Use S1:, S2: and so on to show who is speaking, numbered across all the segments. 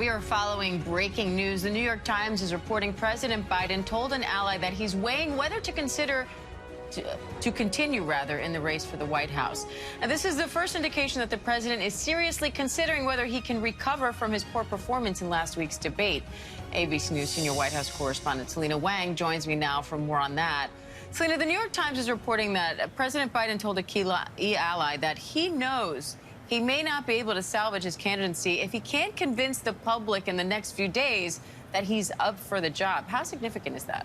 S1: We are following breaking news. The New York Times is reporting President Biden told an ally that he's weighing whether to consider to continue in the race for the White House. And this is the first indication that the president is seriously considering whether he can recover from his poor performance in last week's debate. ABC News senior White House correspondent Selena Wang joins me now for more on that. Selena, the New York Times is reporting that President Biden told a key ally that he knows he may not be able to salvage his candidacy if he can't convince the public in the next few days that he's up for the job. How significant is that?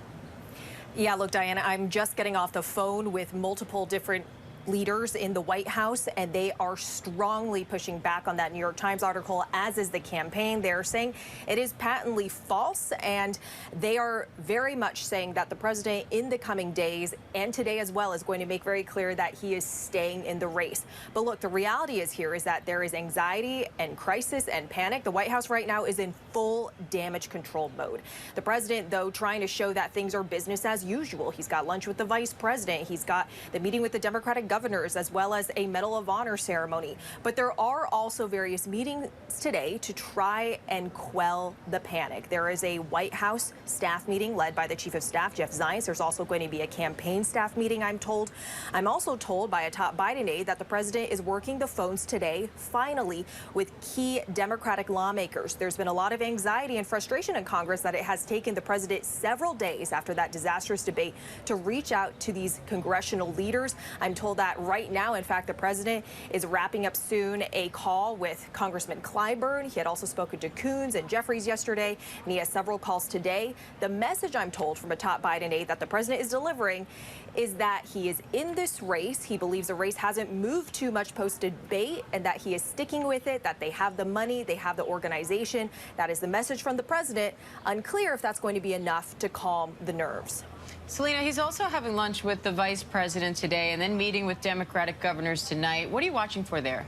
S2: Yeah, look, Diana, I'm just getting off the phone with multiple different leaders in the White House, and they are strongly pushing back on that New York Times article, as is the campaign. They're saying it is patently false, and they are very much saying that the president in the coming days and today as well is going to make very clear that he is staying in the race. But look, the reality is that there is anxiety and crisis and panic. The White House right now is in full damage control mode. The president, though, trying to show that things are business as usual. He's got lunch with the vice president. He's got the meeting with the Democratic governors, as well as a Medal of Honor ceremony. But there are also various meetings today to try and quell the panic. There is a White House staff meeting led by the Chief of Staff, Jeff Zients. There's also going to be a campaign staff meeting, I'm told. I'm also told by a top Biden aide that the president is working the phones today, finally, with key Democratic lawmakers. There's been a lot of anxiety and frustration in Congress that it has taken the president several days after that disastrous debate to reach out to these congressional leaders. I'm told that right now, in fact, the president is wrapping up soon a call with Congressman Clyburn. He had also spoken to Coons and Jeffries yesterday, and he has several calls today. The message, I'm told, from a top Biden aide that the president is delivering is that he is in this race. He believes the race hasn't moved too much post-debate and that he is sticking with it, that they have the money, they have the organization. That is the message from the president. Unclear if that's going to be enough to calm the nerves.
S1: Selena, he's also having lunch with the vice president today and then meeting with Democratic governors tonight. What are you watching for there?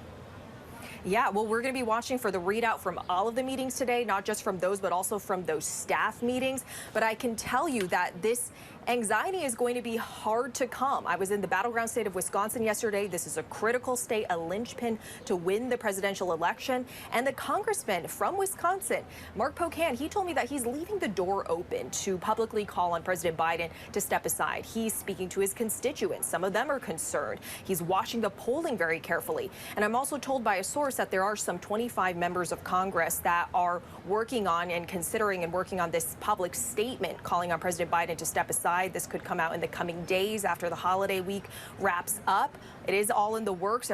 S2: Yeah, well, we're going to be watching for the readout from all of the meetings today, not just from those, but also from those staff meetings. But I can tell you that this anxiety is going to be hard to calm. I was in the battleground state of Wisconsin yesterday. This is a critical state, a linchpin to win the presidential election. And the congressman from Wisconsin, Mark Pocan, he told me that he's leaving the door open to publicly call on President Biden to step aside. He's speaking to his constituents. Some of them are concerned. He's watching the polling very carefully. And I'm also told by a source that there are some 25 members of Congress that are working on and considering and working on this public statement calling on President Biden to step aside. This could come out in the coming days after the holiday week wraps up. It is all in the works.